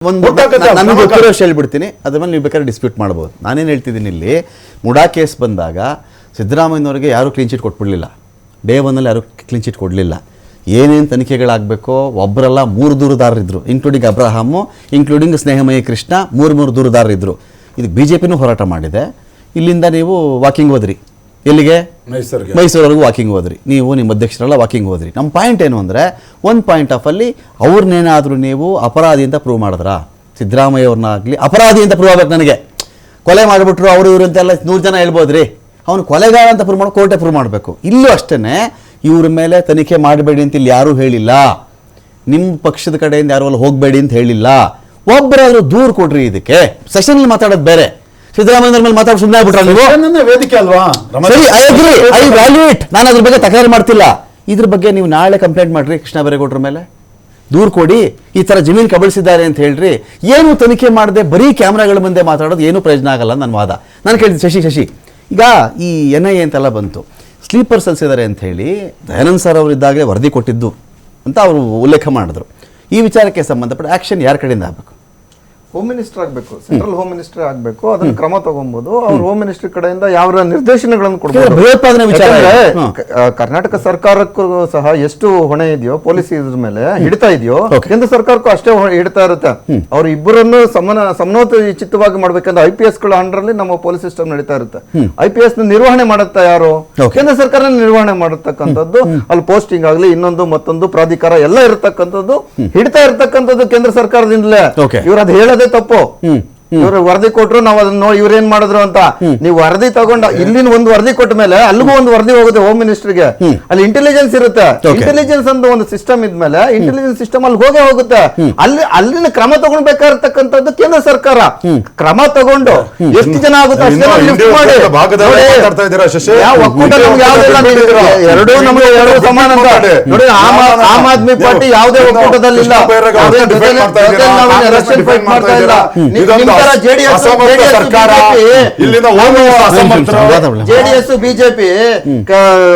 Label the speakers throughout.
Speaker 1: ನನಗೆ ಗೊತ್ತಿರೋ ಹೇಳ್ಬಿಡ್ತೀನಿ, ಅದ್ರ ಮೇಲೆ ನೀವು ಬೇಕಾದ್ರೆ ಡಿಸ್ಪ್ಯೂಟ್ ಮಾಡ್ಬೋದು. ನಾನೇನು ಹೇಳ್ತಿದ್ದೀನಿ, ಇಲ್ಲಿ ಮುಡಾ ಕೇಸ್ ಬಂದಾಗ ಸಿದ್ದರಾಮಯ್ಯನವರಿಗೆ ಯಾರೂ ಕ್ಲೀನ್ ಚೀಟ್ ಕೊಟ್ಬಿಡಲಿಲ್ಲ. ಡೇ ಒನ್ನಲ್ಲಿ ಯಾರೂ ಕ್ಲೀನ್ ಚೀಟ್ ಕೊಡಲಿಲ್ಲ. ಏನೇನು ತನಿಖೆಗಳಾಗಬೇಕೋ ಒಬ್ಬರಲ್ಲ 3 ದೂರುದಾರರಿದ್ದರು, ಇನ್ಕ್ಲೂಡಿಂಗ್ ಅಬ್ರಹಾಮು, ಇನ್ಕ್ಲೂಡಿಂಗ್ ಸ್ನೇಹಮಯಿ ಕೃಷ್ಣ, 3 ದೂರುದಾರರಿದ್ದರು. ಇದಕ್ಕೆ BJP ಹೋರಾಟ ಮಾಡಿದೆ. ಇಲ್ಲಿಂದ ನೀವು ವಾಕಿಂಗ್ ಹೋದ್ರಿ, ಎಲ್ಲಿಗೆ? ಮೈಸೂರವರೆಗೂ ವಾಕಿಂಗ್ ಹೋದ್ರಿ. ನೀವು ನಿಮ್ಮ ಅಧ್ಯಕ್ಷರೆಲ್ಲ ವಾಕಿಂಗ್ ಹೋದ್ರಿ. ನಮ್ಮ ಪಾಯಿಂಟ್ ಏನು ಅಂದರೆ, ಒಂದು ಪಾಯಿಂಟ್ ಆಫ್ ಅಲ್ಲಿ ಅವ್ರನ್ನೇನಾದರೂ ನೀವು ಅಪರಾಧಿ ಅಂತ ಪ್ರೂವ್ ಮಾಡಿದ್ರಾ? ಸಿದ್ದರಾಮಯ್ಯ ಅವ್ರನ್ನಾಗಲಿ ಅಪರಾಧಿ ಅಂತ ಪ್ರೂವ್ ಆಗ್ಬೇಕು. ನನಗೆ ಕೊಲೆ ಮಾಡಿಬಿಟ್ರು ಅವರು ಇವರು ಅಂತೆಲ್ಲ 100 ಜನ ಹೇಳ್ಬೋದ್ರಿ, ಅವನು ಕೊಲೆಗಾರ ಅಂತ ಪ್ರೂವ್ ಮಾಡಿ ಕೋರ್ಟೆ ಪ್ರೂವ್ ಮಾಡಬೇಕು. ಇಲ್ಲೂ ಅಷ್ಟೇ, ಇವ್ರ ಮೇಲೆ ತನಿಖೆ ಮಾಡಬೇಡಿ ಅಂತ ಇಲ್ಲಿ ಯಾರೂ ಹೇಳಿಲ್ಲ. ನಿಮ್ಮ ಪಕ್ಷದ ಕಡೆಯಿಂದ ಯಾರು ಅಲ್ಲಿ ಹೋಗಬೇಡಿ ಅಂತ ಹೇಳಿಲ್ಲ. ಒಬ್ಬರಾದರೂ ದೂರು ಕೊಡ್ರಿ. ಇದಕ್ಕೆ ಸೆಷನಲ್ಲಿ ಮಾತಾಡೋದು ಬೇರೆ, ಸಿದ್ದರಾಮಯ್ಯ ಮೇಲೆ ಮಾತಾಡಿ ಸುಮ್ಮನೆ ಆಗ್ಬಿಟ್ರೆ ನೀವು
Speaker 2: ವೇದಿಕೆ ಅಲ್ವಾ?
Speaker 1: ಸರಿ, I agree, I value it. ನಾನು ಅದ್ರ ಬಗ್ಗೆ ತಕರಾರು ಮಾಡ್ತಿಲ್ಲ. ಇದ್ರ ಬಗ್ಗೆ ನೀವು ನಾಳೆ ಕಂಪ್ಲೇಂಟ್ ಮಾಡ್ರಿ ಕೃಷ್ಣ ಬೈರೇಗೌಡರ ಮೇಲೆ, ದೂರು ಕೊಡಿ. ಈ ಥರ ಜಮೀನು ಕಬಳಿಸಿದ್ದಾರೆ ಅಂತ ಹೇಳ್ರಿ. ಏನು ತನಿಖೆ ಮಾಡದೆ ಬರೀ ಕ್ಯಾಮ್ರಾಗಳ ಮುಂದೆ ಮಾತಾಡೋದು ಏನೂ ಪ್ರಯೋಜನ ಆಗಲ್ಲ ನನ್ನ ವಾದ. ನಾನು ಕೇಳಿದ್ದೆ, ಶಶಿ ಈಗ ಈ NIA ಅಂತೆಲ್ಲ ಬಂತು, ಸ್ಲೀಪರ್ ಸೆಲ್ಸ್ ಇದ್ದಾರೆ ಅಂತ ಹೇಳಿ ದಯಾನಂದ್ ಸರ್ ಅವರು ಇದ್ದಾಗಲೇ ವರದಿ ಕೊಟ್ಟಿದ್ದು ಅಂತ ಅವರು ಉಲ್ಲೇಖ ಮಾಡಿದ್ರು. ಈ ವಿಚಾರಕ್ಕೆ ಸಂಬಂಧಪಟ್ಟ ಆಕ್ಷನ್ ಯಾರ ಕಡೆಯಿಂದ ಆಗಬೇಕು?
Speaker 3: ಹೋಮ್ ಮಿನಿಸ್ಟರ್ ಆಗಬೇಕು, ಸೆಂಟ್ರಲ್ ಹೋಮ್ ಮಿನಿಸ್ಟರ್ ಆಗಬೇಕು. ಅದನ್ನ ಕ್ರಮ ತಗೊಬಹುದು. ಅವ್ರ ಹೋಮ್ ಮಿನಿಸ್ಟರ್ ಕಡೆಯಿಂದ ಯಾವ ನಿರ್ದೇಶನಗಳನ್ನು ಕೊಡಬಹುದು.
Speaker 1: ಭಯೋತ್ಪಾದನೆ ವಿಚಾರ,
Speaker 3: ಕರ್ನಾಟಕ ಸರ್ಕಾರಕ್ಕೂ ಸಹ ಎಷ್ಟು ಹೊಣೆ ಇದೆಯೋ ಪೊಲೀಸ್ ಇದ್ರ ಮೇಲೆ ಹಿಡಿತಾ ಇದೆಯೋ, ಕೇಂದ್ರ ಸರ್ಕಾರಕ್ಕೂ ಅಷ್ಟೇ ಹಿಡಿತಾ ಇರುತ್ತೆ. ಅವ್ರ ಇಬ್ಬರನ್ನು ಸಮನೋಚಿತವಾಗಿ ಮಾಡ್ಬೇಕಂದ್ರೆ IPS ಗಳ ಅಂಡರಲ್ಲಿ ನಮ್ಮ ಪೊಲೀಸ್ ಸಿಸ್ಟಮ್ ನಡೀತಾ ಇರುತ್ತೆ. IPS ನ ನಿರ್ವಹಣೆ ಮಾಡುತ್ತಾ ಯಾರು? ಕೇಂದ್ರ ಸರ್ಕಾರ ನಿರ್ವಹಣೆ ಮಾಡತಕ್ಕಂಥದ್ದು. ಅಲ್ಲಿ ಪೋಸ್ಟಿಂಗ್ ಆಗ್ಲಿ, ಇನ್ನೊಂದು ಮತ್ತೊಂದು ಪ್ರಾಧಿಕಾರ ಎಲ್ಲ ಇರತಕ್ಕಂಥದ್ದು, ಹಿಡಿತಾ ಇರತಕ್ಕಂಥದ್ದು ಕೇಂದ್ರ ಸರ್ಕಾರದಿಂದಲೇ. ಇವ್ರು ಅದು ಹೇಳೋದೇ ತಪ್ಪು. ಇವ್ರು ವರದಿ ಕೊಟ್ರು, ನಾವು ಅದನ್ನ ನೋಡಿ ಇವ್ರೇನ್ ಮಾಡಿದ್ರು ಅಂತ. ನೀವು ವರದಿ ತಗೊಂಡ ಇಲ್ಲಿನ ಒಂದು ವರದಿ ಕೊಟ್ಟ ಮೇಲೆ ಅಲ್ಲಿಗೂ ಒಂದು ವರದಿ ಹೋಗುತ್ತೆ ಹೋಮ್ ಮಿನಿಸ್ಟರ್ಗೆ. ಅಲ್ಲಿ ಇಂಟೆಲಿಜೆನ್ಸ್ ಇರುತ್ತೆ. ಇಂಟೆಲಿಜೆನ್ಸ್ ಅಂತ ಒಂದು ಸಿಸ್ಟಮ್ ಇದ್ಮೇಲೆ ಇಂಟೆಲಿಜೆನ್ಸ್ ಸಿಸ್ಟಮ್ ಅಲ್ಲಿ ಹೋಗುತ್ತೆ. ಅಲ್ಲಿನ ಕ್ರಮ ತಗೊಳ್ಬೇಕಾಗಿರ್ತಕ್ಕಂಥದ್ದು ಕೇಂದ್ರ ಸರ್ಕಾರ. ಕ್ರಮ ತಗೊಂಡು ಎಷ್ಟು ಜನ ಆಗುತ್ತೆ ಎರಡೂ ನಮಗೆ ಎರಡು ಸಮಾನ ಅಂತ ನೋಡಿ. ಆಮ್ ಆದ್ಮಿ ಪಾರ್ಟಿ ಯಾವುದೇ ಒಕ್ಕೂಟದಲ್ಲಿಲ್ಲ, ರಷ್ಯನ್ ಫೈಟ್ ಮಾಡ್ತಾ ಇಲ್ಲ. ಜೆಡಿಎಸ್ BJP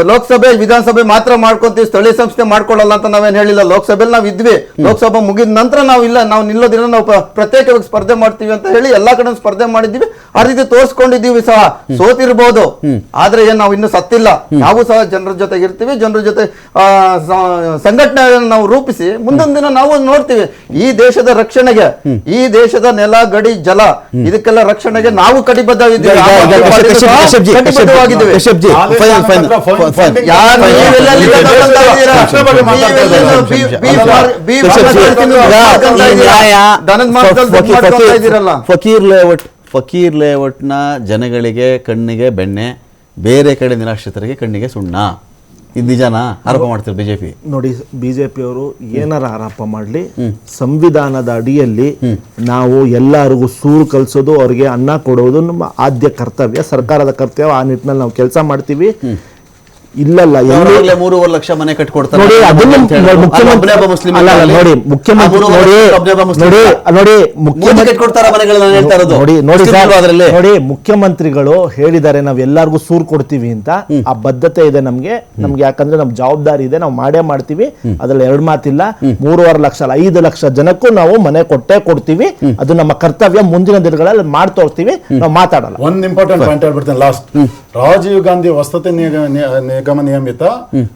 Speaker 3: ಲೋಕಸಭೆ ವಿಧಾನಸಭೆ ಮಾತ್ರ ಮಾಡ್ಕೊಂತೀವಿ, ಸ್ಥಳೀಯ ಸಂಸ್ಥೆ ಮಾಡ್ಕೊಳ್ಳಲ್ಲ ಅಂತ ನಾವೇನ್ ಹೇಳಿಲ್ಲ. ಲೋಕಸಭೆಯಲ್ಲಿ ನಾವ್ ಇದ್ವಿ, ಲೋಕಸಭೆ ಮುಗಿದ ನಂತರ ನಾವು ನಾವು ನಿಲ್ಲೋದಿಲ್ಲ, ನಾವು ಪ್ರತ್ಯೇಕವಾಗಿ ಸ್ಪರ್ಧೆ ಮಾಡ್ತೀವಿ ಅಂತ ಹೇಳಿ ಎಲ್ಲಾ ಕಡೆ ಸ್ಪರ್ಧೆ ಮಾಡಿದ್ವಿ. ಆ ರೀತಿ ತೋರ್ಸ್ಕೊಂಡಿದ್ದೀವಿ ಸಹ. ಸೋತಿರ್ಬೋದು, ಆದ್ರೆ ಏನ್ ನಾವು ಇನ್ನು ಸತ್ತಿಲ್ಲ. ನಾವು ಸಹ ಜನರ ಜೊತೆಗೆ ಇರ್ತೀವಿ, ಜನರ ಜೊತೆ ಸಂಘಟನೆಯನ್ನು ನಾವು ರೂಪಿಸಿ ಮುಂದೊಂದು ದಿನ ನಾವು ನೋಡ್ತೀವಿ. ಈ ದೇಶದ ರಕ್ಷಣೆಗೆ, ಈ ದೇಶದ ನೆಲ, ಗಡಿ, ಜಲ, ಇದಕ್ಕೆಲ್ಲ ರಕ್ಷಣೆಗೆ ನಾವು ಕಟಿಬದ್ಧವಿದ್ದೀವಿ.
Speaker 1: ಫಕೀರ್ ಲೇಔಟ್ನ ಜನಗಳಿಗೆ ಕಣ್ಣಿಗೆ ಬೆಣ್ಣೆ, ಬೇರೆ ಕಡೆ ನಿರಾಶ್ರಿತರಿಗೆ ಕಣ್ಣಿಗೆ ಸುಣ್ಣ. ಇದು ನಿಜಾನ ಆರೋಪ ಮಾಡ್ತಾರೆ BJP?
Speaker 4: ನೋಡಿ, BJP ಅವರು ಏನಾರ ಆರೋಪ ಮಾಡಲಿ, ಸಂವಿಧಾನದ ಅಡಿಯಲ್ಲಿ ನಾವು ಎಲ್ಲರಿಗೂ ಸೂರು ಕಲಿಸೋದು, ಅವ್ರಿಗೆ ಅನ್ನ ಕೊಡೋದು ನಮ್ಮ ಆದ್ಯ ಕರ್ತವ್ಯ, ಸರ್ಕಾರದ ಕರ್ತವ್ಯ. ಆ ನಿಟ್ಟಿನಲ್ಲಿ ನಾವು ಕೆಲಸ ಮಾಡ್ತೀವಿ. ಇಲ್ಲಲ್ಲ
Speaker 1: 3.5 ಲಕ್ಷ ಮನೆ ಕಟ್ಕೊಡ್ತಾರೆ
Speaker 4: ನೋಡಿ. ಅದನ್ನ ಮುಖ್ಯಮಂತ್ರಿಗಳು ಹೇಳಿದ್ದಾರೆ ನಾವು ಎಲ್ಲರಿಗೂ ಸೂರು ಕೊಡ್ತೀವಿ ಅಂತ. ಆ ಬದ್ಧತೆ ಇದೆ ನಮ್ಗೆ. ಯಾಕಂದ್ರೆ ನಮ್ ಜವಾಬ್ದಾರಿ ಇದೆ, ನಾವು ಮಾಡೇ ಮಾಡ್ತೀವಿ. ಅದ್ರಲ್ಲಿ 2 ಮಾತಿಲ್ಲ. 3.5 ಲಕ್ಷ ಅಲ್ಲ, 5 ಲಕ್ಷ ಜನಕ್ಕೂ ನಾವು ಮನೆ ಕೊಟ್ಟೇ ಕೊಡ್ತೀವಿ. ಅದು ನಮ್ಮ ಕರ್ತವ್ಯ. ಮುಂದಿನ ದಿನಗಳಲ್ಲಿ ಮಾಡ್ತಾ ಹೋಗ್ತೀವಿ, ನಾವು ಮಾತಾಡಲ್ಲ.
Speaker 2: ಒಂದು ಇಂಪಾರ್ಟೆಂಟ್ ಪಾಯಿಂಟ್ ಹೇಳ್ಬಿಡ್ತೀನಿ ಲಾಸ್ಟ್. ರಾಜೀವ್ ಗಾಂಧಿ ವಸತಿ ನಿಗಮ ನಿಯಮಿತ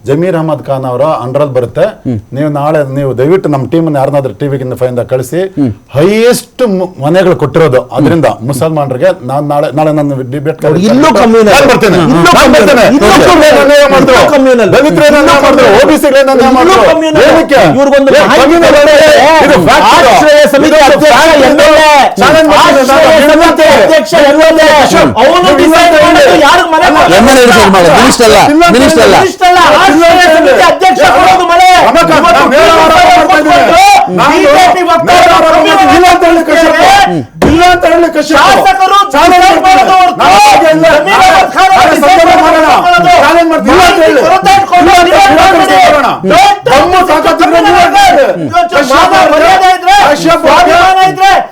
Speaker 2: ಜಮೀರ್ ಅಹಮದ್ ಖಾನ್ ಅವರ ಅಂಡರಲ್ಲಿ ಬರುತ್ತೆ. ನೀವು ನಾಳೆ ದಯವಿಟ್ಟು ನಮ್ಮ ಟೀಮ್ ಯಾರನ್ನಾದ್ರೂ ಟಿವಿ ಫೈಂದ ಕಳಿಸಿ. ಹೈಯೆಸ್ಟ್ ಮನೆಗಳು ಕೊಟ್ಟಿರೋದು ಅದರಿಂದ ಮುಸಲ್ಮಾನರಿಗೆ. ನಾಳೆ ನನ್ನ ಡಿಬೇಟ್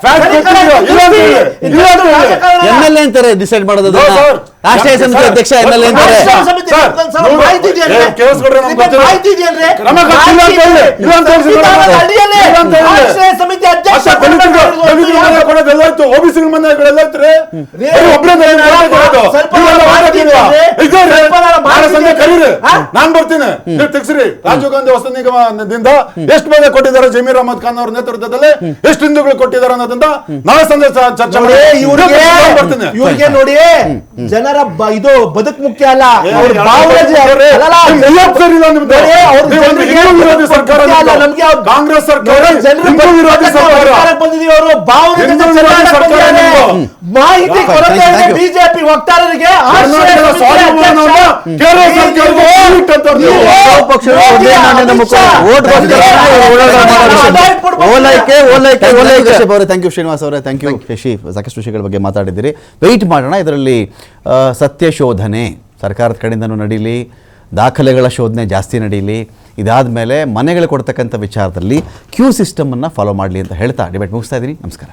Speaker 2: Fact ಗೊತ್ತಿದೆಯಾ? ಇಲ್ಲ ಅಂತ ಹೇಳಿ. ಇಲ್ಲ ಅಂತ ಹೇಳಿ.
Speaker 1: ಎಮ್ ಎಲ್ ಎ ಅಂತಾರೆ ಡಿಸೈಡ್ ಮಾಡೋದು
Speaker 2: No, sir.
Speaker 1: ರಾಷ್ಟ್ರೀಯ ಸಮಿತಿ
Speaker 2: Sir,
Speaker 1: ಅಧ್ಯಕ್ಷ ಎಮ್ ಎಲ್ ಎ ಅಂತಾರೆ
Speaker 2: Sir,
Speaker 4: ಮಾಹಿತಿ ಇದೆಯಲ್ರಿ?
Speaker 2: ಕೇಳಿಸ್ಕೊಡ್ರಿ, ನಮ್ಗೆ ಗೊತ್ತಿಲ್ಲ.
Speaker 4: ಮಾಹಿತಿ ಇದೆಯಲ್ರಿ?
Speaker 2: ಕ್ರಮ ಇಲ್ಲ ಅಂತ ಹೇಳಿ. ಇಲ್ಲ ಅಂತ ಹೇಳಿ.
Speaker 4: ಅಡಿಯಲ್ಲಿ
Speaker 2: ಇಲ್ಲ ಅಂತ ಹೇಳಿ.
Speaker 4: ರಾಷ್ಟ್ರೀಯ ಸಮಿತಿ ಅಧ್ಯಕ್ಷ
Speaker 2: ಕೊಡೋದೆಲ್ಲಾಯ್ತು, OBC ಮನೆಗಳೆಲ್ಲಾಯ್ತು ನಾನ್ ಬರ್ತೀನಿ, ನೀವು ತೆಗ್ಸ್ರಿ. ರಾಜೀವ್ ಗಾಂಧಿ ವಸತಿ ನಿಗಮದಿಂದ ಎಷ್ಟು ಬೆಲೆ ಕೊಟ್ಟಿದ್ದಾರೆ ಜಮೀರ್ ಅಹಮದ್ ಖಾನ್ ಅವ್ರ ನೇತೃತ್ವದಲ್ಲಿ, ಎಷ್ಟು ಹಿಂದೂಗಳು ಕೊಟ್ಟಿದ್ದಾರೆ ಅನ್ನೋದ್ರಿಂದ ನಾಳೆ ಸಂಜೆ ಚರ್ಚೆ ಮಾಡಿ ಬರ್ತೀನಿ.
Speaker 4: ಇವ್ರಿಗೆ ನೋಡಿ ಜನರ ಇದು ಬದುಕು ಮುಖ್ಯ ಅಲ್ಲ, ಅವ್ರ
Speaker 2: ಏ,
Speaker 4: ಭಾವನೆ
Speaker 2: ಅವ್ರೆ,
Speaker 4: ಅಲ್ಲಲ್ಲ,
Speaker 2: ನಿಮ್ ಎಲ್ಲ ಸರಿ ಇಲ್ಲ ನಿಮ್ದು.
Speaker 4: ನೋಡಿ, ಅವ್ರ
Speaker 2: ನೀವು ಒಂದು
Speaker 4: ಜನರಿಗೆ
Speaker 2: ಹಿಂದೂ ವಿರೋಧಿ ಸರ್ಕಾರ
Speaker 4: ಮುಖ್ಯ ಅಲ್ಲ,
Speaker 2: ನಿಮ್ದು.
Speaker 4: ನಮ್ಗೆ ಅವ್ರ
Speaker 2: ಕಾಂಗ್ರೆಸ್ ಸರ್ಕಾರ
Speaker 4: ಜನರ
Speaker 2: ಹಿಂದೂ ವಿರೋಧಿ ಸರ್ಕಾರ.
Speaker 4: ಸರ್ಕಾರಕ್ಕೆ ಬಂದಿದೀವಿ, ಅವರು ಭಾವನೆ ಜೊತೆ
Speaker 2: ಹಿಂದೂ ವಿರೋಧಿ
Speaker 4: ಚರ್ಚೆಗೆ
Speaker 2: ಸರ್ಕಾರ
Speaker 4: ಬಂದಿದ್ದಾರೆ.
Speaker 2: ನಿಮ್ದು.
Speaker 4: ಮಾಹಿತಿ
Speaker 1: Yeah,
Speaker 4: ಕೊರತೆ
Speaker 1: thank you.
Speaker 4: ಬಿಜೆಪಿ ವಕ್ತಾರರಿಗೆ
Speaker 2: ಕರ್ನಾಟಕದ ಸ್ವಾಭಿಮಾನವನ್ನ ಕೇರಳ ಸರ್ಕಾರಕ್ಕೆ ಒಪ್ಪಿಟ್ಟು ಅಂತವ್ರು ನೀವು.
Speaker 3: ಯಾವ ಪಕ್ಷದ ಹುದ್ದೆಯನ್ನ ನಮಗೆ ಓಟ್ಗೋಸ್ಕರ ಓಲೈಕೆ ಓಲೈಕೆ ಓಲೈಕೆ.
Speaker 1: ಕಶ್ಯಪ್ ಅವರೇ, ಥ್ಯಾಂಕ್ ಯು. ಶ್ರೀನಿವಾಸ್ ಅವರೇ, ಥ್ಯಾಂಕ್ ಯು. ಶಶಿ, ಸಾಕಷ್ಟು ವಿಷಯಗಳ ಬಗ್ಗೆ ಮಾತಾಡಿದ್ದೀರಿ. ವೆಯ್ಟ್ ಮಾಡೋಣ. ಇದರಲ್ಲಿ ಸತ್ಯ ಶೋಧನೆ ಸರ್ಕಾರದ ಕಡೆಯಿಂದನೂ ನಡೀಲಿ, ದಾಖಲೆಗಳ ಶೋಧನೆ ಜಾಸ್ತಿ ನಡೀಲಿ. ಇದಾದ ಮೇಲೆ ಮನೆಗಳು ಕೊಡ್ತಕ್ಕಂಥ ವಿಚಾರದಲ್ಲಿ ಕ್ಯೂ ಸಿಸ್ಟಮನ್ನು ಫಾಲೋ ಮಾಡಲಿ ಅಂತ ಹೇಳ್ತಾ ಡಿಬೇಟ್ ಮುಗಿಸ್ತಾ ಇದ್ದೀನಿ. ನಮಸ್ಕಾರ.